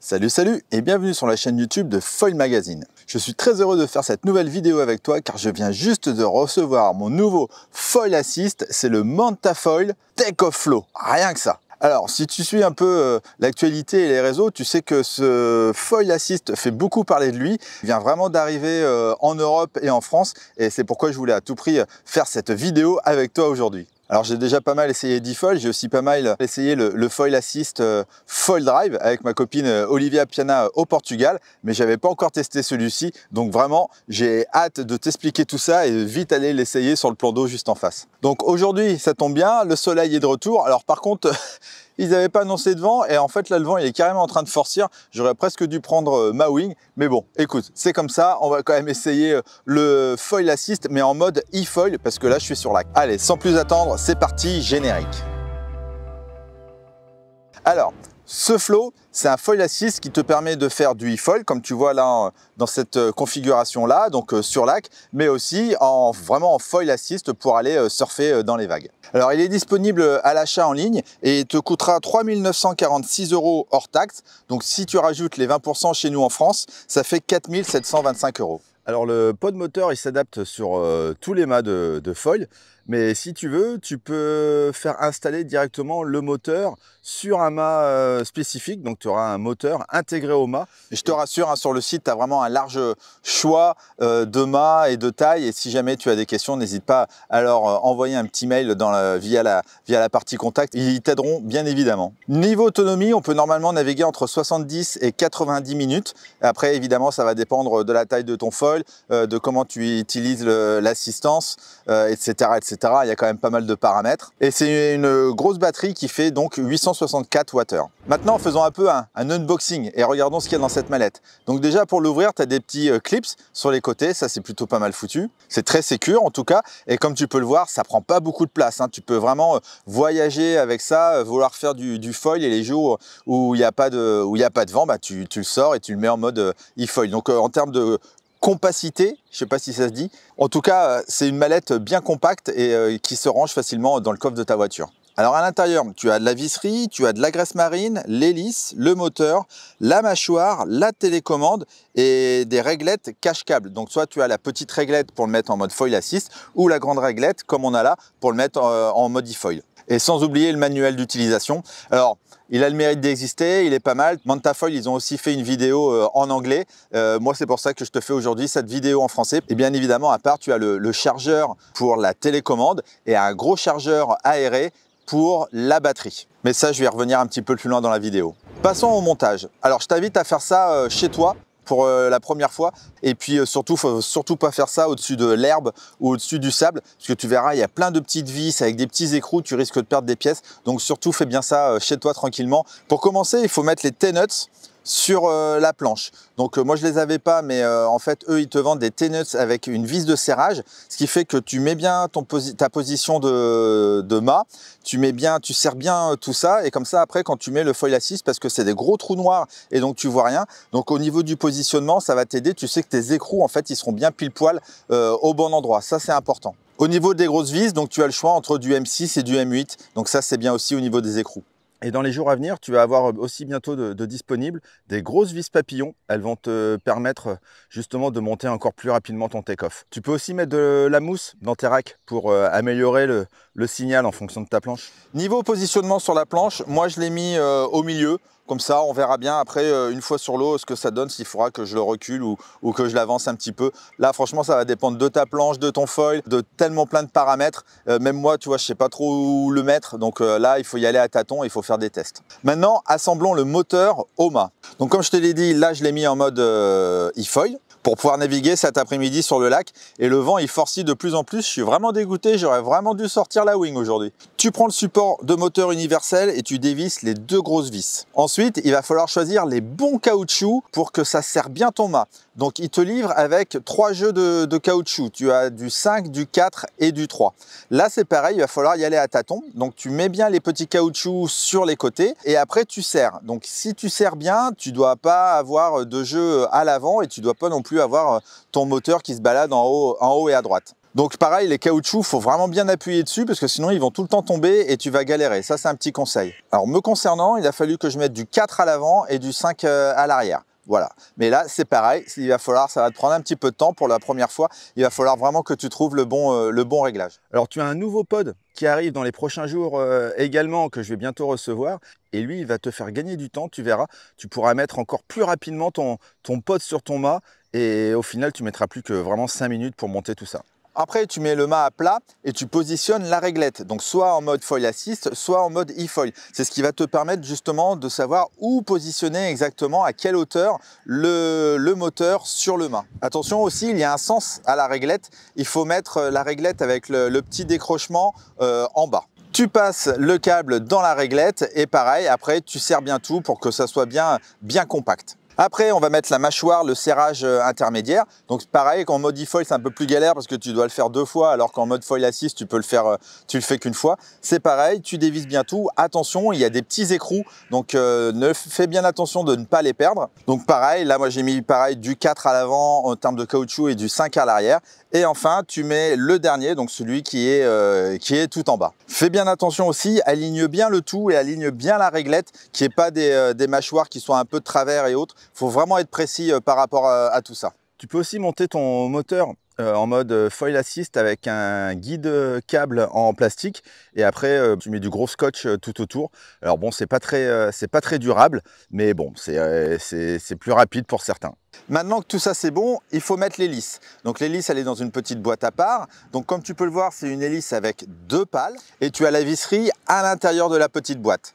Salut et bienvenue sur la chaîne YouTube de Foil Magazine. Je suis très heureux de faire cette nouvelle vidéo avec toi car je viens juste de recevoir mon nouveau Foil Assist, c'est le Manta Foil Take-Off Flow, rien que ça. Alors, si tu suis un peu l'actualité et les réseaux, tu sais que ce Foil Assist fait beaucoup parler de lui. Il vient vraiment d'arriver en Europe et en France et c'est pourquoi je voulais à tout prix faire cette vidéo avec toi aujourd'hui. Alors j'ai déjà pas mal essayé d'e-foil, j'ai aussi pas mal essayé le Foil Assist Foil Drive avec ma copine Olivia Piana au Portugal, mais j'avais pas encore testé celui-ci, donc vraiment j'ai hâte de t'expliquer tout ça et vite aller l'essayer sur le plan d'eau juste en face. Donc aujourd'hui ça tombe bien, le soleil est de retour, alors par contre ils n'avaient pas annoncé de vent et en fait là le vent il est carrément en train de forcir, j'aurais presque dû prendre ma wing, mais bon écoute c'est comme ça, on va quand même essayer le Foil Assist mais en mode e-foil parce que là je suis sur lac. Allez sans plus attendre c'est parti, générique. Alors ce flow, c'est un Foil Assist qui te permet de faire du e-foil, comme tu vois là dans cette configuration-là, donc sur lac, mais aussi vraiment en Foil Assist pour aller surfer dans les vagues. Alors il est disponible à l'achat en ligne et il te coûtera 3 946 € hors taxe. Donc si tu rajoutes les 20% chez nous en France, ça fait 4 725 €. Alors le pod moteur il s'adapte sur tous les mâts de foil, mais si tu veux, tu peux faire installer directement le moteur sur un mât spécifique, donc tu auras un moteur intégré au mât. Et je te rassure, hein, sur le site, tu as vraiment un large choix de mâts et de tailles, et si jamais tu as des questions, n'hésite pas à leur envoyer un petit mail via la partie contact, ils t'aideront bien évidemment. Niveau autonomie, on peut normalement naviguer entre 70 et 90 minutes. Après, évidemment, ça va dépendre de la taille de ton foil, de comment tu utilises l'assistance, etc., etc. Il y a quand même pas mal de paramètres. Et c'est une grosse batterie qui fait donc 864 Wh. Maintenant, faisons un peu un unboxing et regardons ce qu'il y a dans cette mallette. Donc déjà, pour l'ouvrir, tu as des petits clips sur les côtés. Ça, c'est plutôt pas mal foutu. C'est très sécure en tout cas. Et comme tu peux le voir, ça prend pas beaucoup de place, hein. Tu peux vraiment voyager avec ça, vouloir faire du foil et les jours où il n'y a pas de vent, bah, tu le sors et tu le mets en mode e-foil. Donc en termes de compacité, je ne sais pas si ça se dit. En tout cas, c'est une mallette bien compacte et qui se range facilement dans le coffre de ta voiture. Alors à l'intérieur, tu as de la visserie, tu as de la graisse marine, l'hélice, le moteur, la mâchoire, la télécommande et des réglettes cache-câble. Donc soit tu as la petite réglette pour le mettre en mode Foil Assist ou la grande réglette comme on a là pour le mettre en mode e-foil. Et sans oublier le manuel d'utilisation. Alors, il a le mérite d'exister, il est pas mal. Manta Foil, ils ont aussi fait une vidéo en anglais. Moi, c'est pour ça que je te fais aujourd'hui cette vidéo en français. Et bien évidemment, à part, tu as le chargeur pour la télécommande et un gros chargeur aéré pour la batterie. Mais ça, je vais y revenir un petit peu plus loin dans la vidéo. Passons au montage. Alors, je t'invite à faire ça chez toi pour la première fois, et puis surtout, faut surtout pas faire ça au-dessus de l'herbe ou au-dessus du sable, parce que tu verras, il y a plein de petites vis avec des petits écrous, tu risques de perdre des pièces, donc surtout fais bien ça chez toi tranquillement. Pour commencer, il faut mettre les T-nuts sur la planche. Donc moi je les avais pas, mais en fait eux ils te vendent des T-nuts avec une vis de serrage, ce qui fait que tu mets bien ta position de mât, tu serres bien tout ça, et comme ça après quand tu mets le Foil Assist, parce que c'est des gros trous noirs et donc tu vois rien, donc au niveau du positionnement ça va t'aider, tu sais que tes écrous en fait ils seront bien pile poil au bon endroit, ça c'est important. Au niveau des grosses vis, donc tu as le choix entre du M6 et du M8, donc ça c'est bien aussi au niveau des écrous. Et dans les jours à venir, tu vas avoir aussi bientôt de disponibles des grosses vis papillons. Elles vont te permettre justement de monter encore plus rapidement ton take-off. Tu peux aussi mettre de la mousse dans tes racks pour améliorer le signal en fonction de ta planche. Niveau positionnement sur la planche, moi je l'ai mis au milieu. Comme ça, on verra bien après, une fois sur l'eau, ce que ça donne, s'il faudra que je le recule ou que je l'avance un petit peu. Là, franchement, ça va dépendre de ta planche, de ton foil, de tellement plein de paramètres. Même moi, tu vois, je ne sais pas trop où le mettre. Donc là, il faut y aller à tâtons, il faut faire des tests. Maintenant, assemblons le moteur au mât. Donc comme je te l'ai dit, là, je l'ai mis en mode e-foil pour pouvoir naviguer cet après-midi sur le lac. Et le vent, il forcit de plus en plus. Je suis vraiment dégoûté. J'aurais vraiment dû sortir la wing aujourd'hui. Tu prends le support de moteur universel et tu dévisses les deux grosses vis. Ensuite, il va falloir choisir les bons caoutchoucs pour que ça serre bien ton mât. Donc, il te livre avec 3 jeux de caoutchouc. Tu as du 5, du 4 et du 3. Là, c'est pareil, il va falloir y aller à tâtons. Donc, tu mets bien les petits caoutchoucs sur les côtés et après, tu serres. Donc, si tu serres bien, tu ne dois pas avoir de jeu à l'avant et tu ne dois pas non plus avoir ton moteur qui se balade en haut et à droite. Donc pareil, les caoutchoucs, faut vraiment bien appuyer dessus parce que sinon ils vont tout le temps tomber et tu vas galérer. Ça, c'est un petit conseil. Alors me concernant, il a fallu que je mette du 4 à l'avant et du 5 à l'arrière. Voilà. Mais là, c'est pareil. Il va falloir, ça va te prendre un petit peu de temps pour la première fois. Il va falloir vraiment que tu trouves le bon réglage. Alors, tu as un nouveau pod qui arrive dans les prochains jours également, que je vais bientôt recevoir. Et lui, il va te faire gagner du temps. Tu verras, tu pourras mettre encore plus rapidement ton pod sur ton mât. Et au final, tu mettras plus que vraiment 5 minutes pour monter tout ça. Après, tu mets le mât à plat et tu positionnes la réglette. Donc, soit en mode foil assist, soit en mode e-foil. C'est ce qui va te permettre justement de savoir où positionner exactement, à quelle hauteur le moteur sur le mât. Attention aussi, il y a un sens à la réglette. Il faut mettre la réglette avec le petit décrochement en bas. Tu passes le câble dans la réglette et pareil, après, tu serres bien tout pour que ça soit bien compact. Après, on va mettre la mâchoire, le serrage intermédiaire. Donc pareil, en mode e-foil, c'est un peu plus galère parce que tu dois le faire 2 fois, alors qu'en mode foil assist, tu le fais qu'une fois. C'est pareil, tu dévisses bien tout. Attention, il y a des petits écrous, donc fais bien attention de ne pas les perdre. Donc pareil, là moi j'ai mis pareil du 4 à l'avant en termes de caoutchouc et du 5 à l'arrière. Et enfin, tu mets le dernier, donc celui qui est tout en bas. Fais bien attention aussi, aligne bien le tout et aligne bien la réglette, qu'il n'y ait pas des mâchoires qui soient un peu de travers et autres. Il faut vraiment être précis par rapport à tout ça. Tu peux aussi monter ton moteur en mode foil assist avec un guide câble en plastique et après tu mets du gros scotch tout autour. Alors bon, c'est pas très durable, mais bon, c'est plus rapide pour certains. Maintenant que tout ça c'est bon, il faut mettre l'hélice. Donc l'hélice, elle est dans une petite boîte à part. Donc comme tu peux le voir, c'est une hélice avec 2 pales et tu as la visserie à l'intérieur de la petite boîte.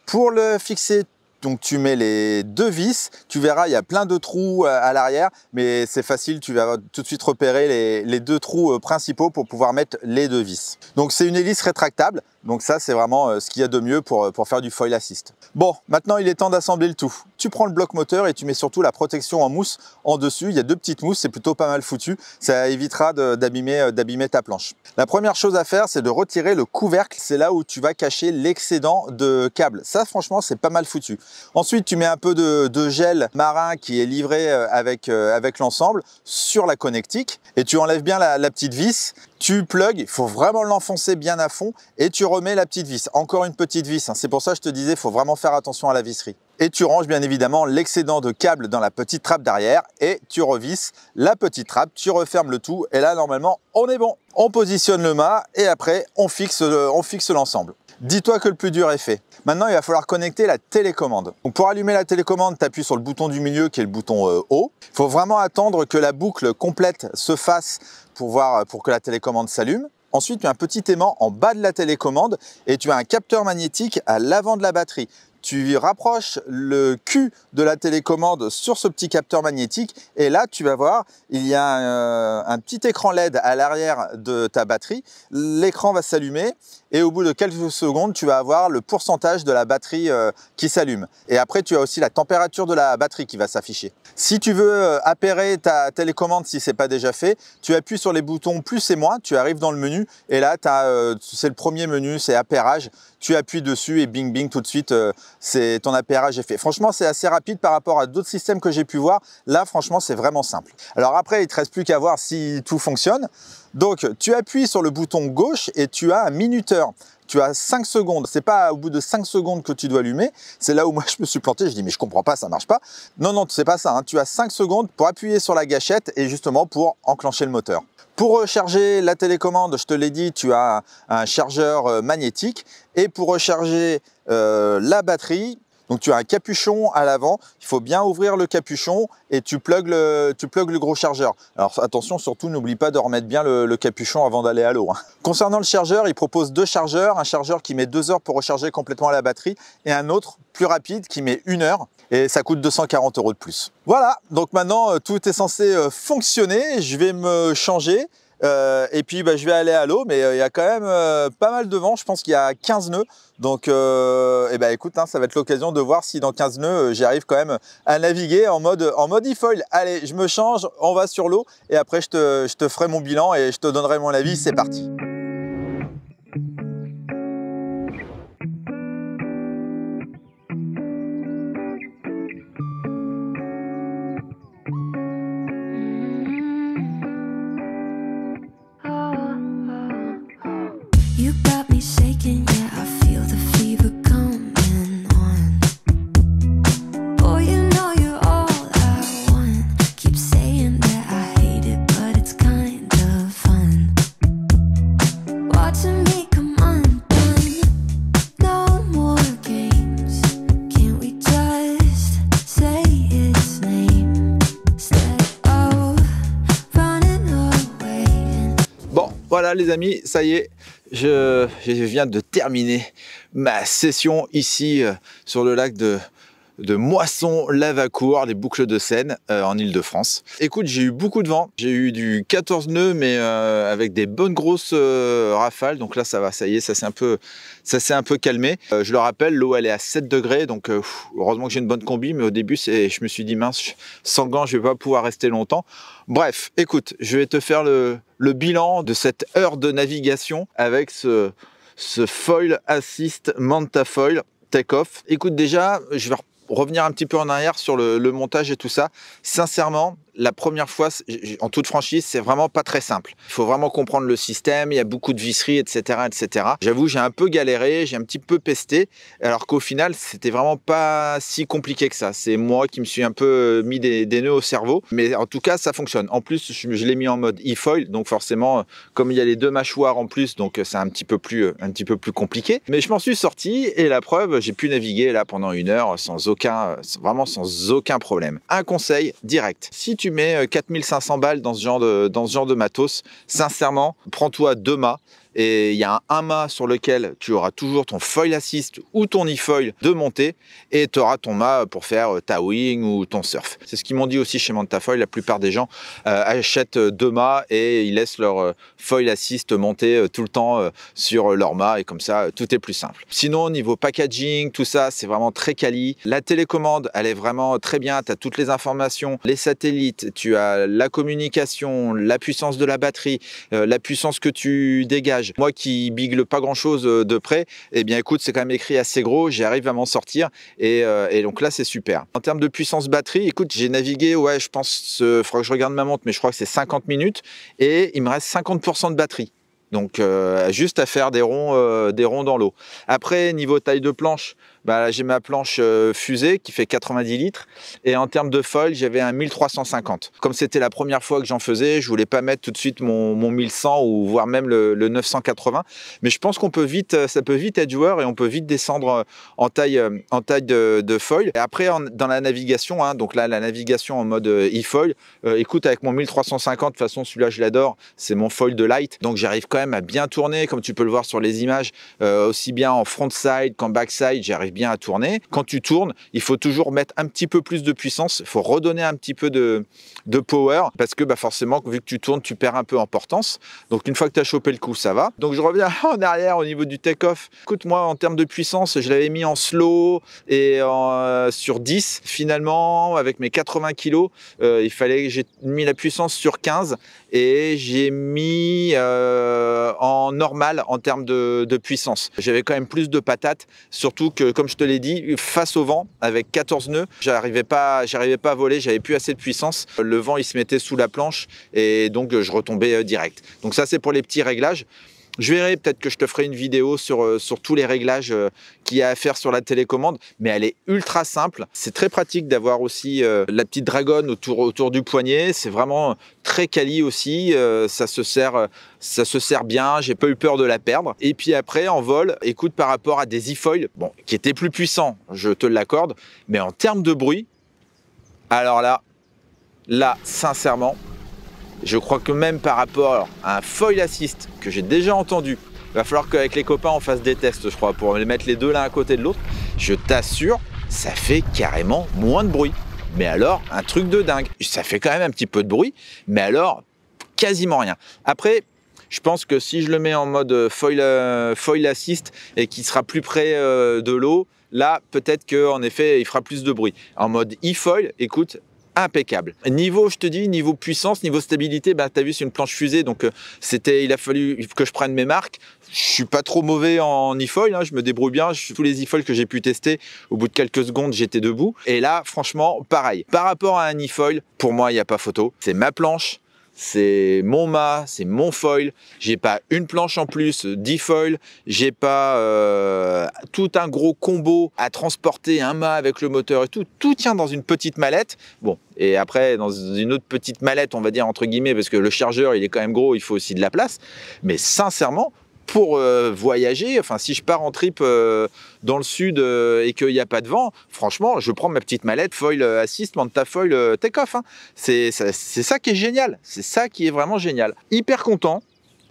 Pour le fixer, donc tu mets les 2 vis, tu verras il y a plein de trous à l'arrière, mais c'est facile, tu vas tout de suite repérer les 2 trous principaux pour pouvoir mettre les 2 vis. Donc c'est une hélice rétractable, donc ça c'est vraiment ce qu'il y a de mieux pour faire du foil assist. Bon, maintenant il est temps d'assembler le tout. Tu prends le bloc moteur et tu mets surtout la protection en mousse en dessus. Il y a 2 petites mousses, c'est plutôt pas mal foutu, ça évitera d'abîmer ta planche. La première chose à faire, c'est de retirer le couvercle, c'est là où tu vas cacher l'excédent de câble. Ça franchement c'est pas mal foutu. Ensuite, tu mets un peu de gel marin qui est livré avec l'ensemble sur la connectique et tu enlèves bien la petite vis. Tu plugues, il faut vraiment l'enfoncer bien à fond et tu remets la petite vis. Encore une petite vis, hein. C'est pour ça que je te disais, il faut vraiment faire attention à la visserie. Et tu ranges bien évidemment l'excédent de câble dans la petite trappe d'arrière et tu revisses la petite trappe, tu refermes le tout et là normalement on est bon. On positionne le mât et après on fixe l'ensemble. Dis-toi que le plus dur est fait. Maintenant, il va falloir connecter la télécommande. Donc, pour allumer la télécommande, tu appuies sur le bouton du milieu qui est le bouton haut. Il faut vraiment attendre que la boucle complète se fasse pour que la télécommande s'allume. Ensuite, tu as un petit aimant en bas de la télécommande et tu as un capteur magnétique à l'avant de la batterie. Tu rapproches le cul de la télécommande sur ce petit capteur magnétique et là tu vas voir, il y a un petit écran LED à l'arrière de ta batterie. L'écran va s'allumer et au bout de quelques secondes, tu vas avoir le pourcentage de la batterie qui s'allume. Et après, tu as aussi la température de la batterie qui va s'afficher. Si tu veux appairer ta télécommande, si ce n'est pas déjà fait, tu appuies sur les boutons plus et moins, tu arrives dans le menu et là, c'est le premier menu, c'est appairage. Tu appuies dessus et bing bing, tout de suite, ton appairage est fait. Franchement, c'est assez rapide par rapport à d'autres systèmes que j'ai pu voir. Là, franchement, c'est vraiment simple. Alors après, il ne te reste plus qu'à voir si tout fonctionne. Donc, tu appuies sur le bouton gauche et tu as un minuteur. Tu as 5 secondes. C'est pas au bout de 5 secondes que tu dois allumer. C'est là où moi, je me suis planté. Je dis, mais je comprends pas, ça marche pas. Non, non, c'est pas ça, hein. Tu as 5 secondes pour appuyer sur la gâchette et justement pour enclencher le moteur. Pour recharger la télécommande, je te l'ai dit, tu as un chargeur magnétique. Et pour recharger la batterie, donc tu as un capuchon à l'avant, il faut bien ouvrir le capuchon et tu plugues le gros chargeur. Alors attention, surtout n'oublie pas de remettre bien le capuchon avant d'aller à l'eau, hein. Concernant le chargeur, il propose 2 chargeurs, un chargeur qui met 2 heures pour recharger complètement la batterie et un autre plus rapide qui met 1 heure et ça coûte 240 € de plus. Voilà, donc maintenant tout est censé fonctionner, je vais me changer. Et puis je vais aller à l'eau, mais il y a quand même pas mal de vent, je pense qu'il y a 15 nœuds. Donc écoute, hein, ça va être l'occasion de voir si dans 15 nœuds, j'arrive quand même à naviguer en mode e-foil. Allez, je me change, on va sur l'eau et après je te ferai mon bilan et je te donnerai mon avis, c'est parti. Voilà les amis, ça y est, je viens de terminer ma session ici sur le lac de Moisson-Lavacourt, les boucles de Seine en Île-de-France. Écoute, j'ai eu beaucoup de vent, j'ai eu du 14 nœuds mais avec des bonnes grosses rafales, donc là ça va, ça y est, ça s'est un peu calmé. Je le rappelle, l'eau elle est à 7 degrés, donc heureusement que j'ai une bonne combi, mais au début je me suis dit mince, sans gants je vais pas pouvoir rester longtemps. Bref, écoute, je vais te faire le bilan de cette heure de navigation avec ce Foil Assist Manta Foil Take-Off. Écoute, déjà, je vais revenir un petit peu en arrière sur le montage et tout ça. Sincèrement, la première fois, en toute franchise, c'est vraiment pas très simple. Il faut vraiment comprendre le système, il y a beaucoup de visseries, etc. etc. J'avoue, j'ai un peu galéré, j'ai un petit peu pesté, alors qu'au final, c'était vraiment pas si compliqué que ça. C'est moi qui me suis un peu mis des nœuds au cerveau, mais en tout cas, ça fonctionne. En plus, je l'ai mis en mode e-foil, donc forcément, comme il y a les deux mâchoires en plus, donc c'est un petit peu plus compliqué. Mais je m'en suis sorti, et la preuve, j'ai pu naviguer là pendant 1 heure vraiment sans aucun problème. Un conseil direct, si tu mets 4500 balles dans ce genre de matos, sincèrement, prends-toi 2 mâts. Et il y a un mât sur lequel tu auras toujours ton foil assist ou ton e-foil de montée et tu auras ton mât pour faire ta wing ou ton surf. C'est ce qu'ils m'ont dit aussi chez Mantafoil. La plupart des gens achètent 2 mâts et ils laissent leur foil assist monter tout le temps sur leur mât et comme ça tout est plus simple. Sinon au niveau packaging, tout ça c'est vraiment très quali. La télécommande elle est vraiment très bien, tu as toutes les informations, les satellites, tu as la communication, la puissance de la batterie, la puissance que tu dégages. Moi qui bigle pas grand chose de près, eh bien écoute, c'est quand même écrit assez gros, j'arrive à m'en sortir et donc là c'est super. En termes de puissance batterie, écoute, j'ai navigué, ouais, je pense, faudra que je regarde ma montre, mais je crois que c'est 50 minutes et il me reste 50% de batterie. Donc juste à faire des ronds dans l'eau. Après, niveau taille de planche, bah, j'ai ma planche fusée qui fait 90 litres et en termes de foil, j'avais un 1350. Comme c'était la première fois que j'en faisais, je voulais pas mettre tout de suite mon 1100 ou voire même le 980. Mais je pense qu'on peut vite, ça peut vite être joueur et on peut vite descendre en taille de foil. Et après, dans la navigation, hein, donc là, la navigation en mode e-foil, écoute, avec mon 1350, de toute façon, celui-là, je l'adore, c'est mon foil de light. Donc j'arrive quand même à bien tourner, comme tu peux le voir sur les images, aussi bien en frontside qu'en backside, j'arrive bien à tourner. Quand tu tournes, il faut toujours mettre un petit peu plus de puissance, il faut redonner un petit peu de power, parce que bah, forcément, vu que tu tournes, tu perds un peu en portance. Donc une fois que tu as chopé le coup, ça va. Donc je reviens en arrière au niveau du take-off. Écoute, moi, en termes de puissance, je l'avais mis en slow et sur 10. Finalement, avec mes 80 kg, il fallait que j'ai mis la puissance sur 15 et j'ai mis en normal en termes de puissance. J'avais quand même plus de patates, surtout que, comme je te l'ai dit, face au vent, avec 14 nœuds, j'arrivais pas à voler, j'avais plus assez de puissance. Le vent, il se mettait sous la planche et donc je retombais direct. Donc ça, c'est pour les petits réglages. Je verrai, peut-être que je te ferai une vidéo sur tous les réglages qu'il y a à faire sur la télécommande, mais elle est ultra simple. C'est très pratique d'avoir aussi la petite dragonne autour du poignet. C'est vraiment très quali aussi. Ça se sert bien. J'ai pas eu peur de la perdre. Et puis après, en vol, écoute, par rapport à des e-foils, bon, qui étaient plus puissants, je te l'accorde, mais en termes de bruit, alors là, sincèrement, je crois que même par rapport à un foil assist que j'ai déjà entendu, il va falloir qu'avec les copains on fasse des tests, je crois, pour les mettre les deux l'un à côté de l'autre. Je t'assure, ça fait carrément moins de bruit. Mais alors, un truc de dingue. Ça fait quand même un petit peu de bruit, mais alors, quasiment rien. Après, je pense que si je le mets en mode foil assist et qu'il sera plus près de l'eau, là, peut-être qu'en effet, il fera plus de bruit. En mode e-foil, écoute, impeccable. Niveau, je te dis, niveau puissance, niveau stabilité, bah, tu as vu, c'est une planche fusée, donc il a fallu que je prenne mes marques. Je suis pas trop mauvais en e-foil, hein, je me débrouille bien. Tous les e-foils que j'ai pu tester, au bout de quelques secondes, j'étais debout. Et là, franchement, pareil. Par rapport à un e-foil, pour moi, il n'y a pas photo. C'est ma planche. C'est mon mât, c'est mon foil. J'ai pas une planche en plus d'e-foil. J'ai pas tout un gros combo à transporter, un mât avec le moteur et tout. Tout tient dans une petite mallette. Bon, et après dans une autre petite mallette, on va dire entre guillemets, parce que le chargeur il est quand même gros, il faut aussi de la place. Mais sincèrement, pour voyager, enfin si je pars en trip dans le sud et qu'il n'y a pas de vent, franchement, je prends ma petite mallette foil assist, Manta foil take-off. Hein. C'est ça qui est génial, c'est ça qui est vraiment génial. Hyper content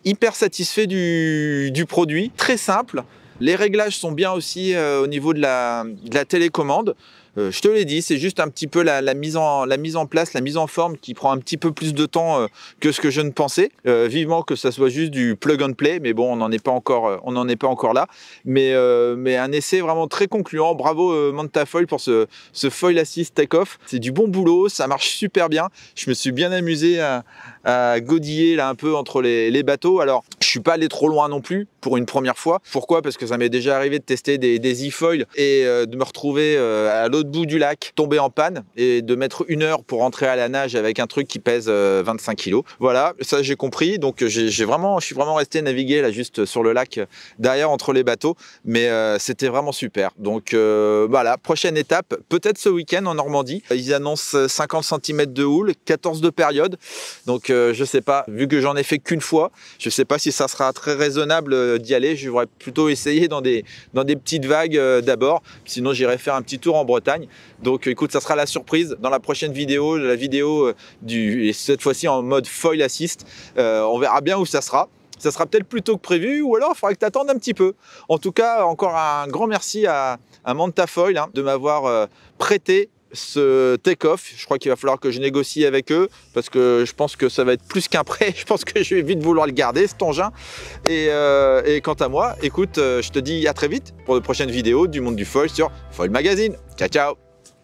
hyper satisfait du produit, très simple. Les réglages sont bien aussi au niveau de la télécommande. Je te l'ai dit, c'est juste un petit peu la mise en place, la mise en forme qui prend un petit peu plus de temps que ce que je ne pensais. Vivement que ça soit juste du plug and play, mais bon, on n'en est pas encore là. Mais un essai vraiment très concluant. Bravo Mantafoil pour ce foil assist take-off. C'est du bon boulot, ça marche super bien. Je me suis bien amusé à godiller là un peu entre les bateaux. Alors, je suis pas allé trop loin non plus pour une première fois. Pourquoi? Parce que ça m'est déjà arrivé de tester des e-foils et de me retrouver à l'autre bout du lac, tomber en panne et de mettre 1 heure pour rentrer à la nage avec un truc qui pèse 25 kg. Voilà, ça j'ai compris. Donc je suis vraiment resté naviguer là juste sur le lac derrière entre les bateaux, mais c'était vraiment super. Donc voilà, prochaine étape, peut-être ce week-end en Normandie. Ils annoncent 50 cm de houle, 14 de période. Donc je sais pas, vu que j'en ai fait qu'une fois, je sais pas si ça sera très raisonnable d'y aller. Je vais plutôt essayer dans des petites vagues d'abord. Sinon j'irai faire un petit tour en Bretagne. Donc écoute, ça sera la surprise dans la prochaine vidéo, et cette fois-ci en mode foil assist. On verra bien où ça sera. Ça sera peut-être plus tôt que prévu, ou alors il faudra que tu attendes un petit peu. En tout cas, encore un grand merci à Mantafoil de m'avoir prêté ce take-off. Je crois qu'il va falloir que je négocie avec eux parce que je pense que ça va être plus qu'un prêt. Je pense que je vais vite vouloir le garder, cet engin. Et quant à moi, écoute, je te dis à très vite pour de prochaines vidéos du monde du foil sur Foil Magazine. Ciao, ciao!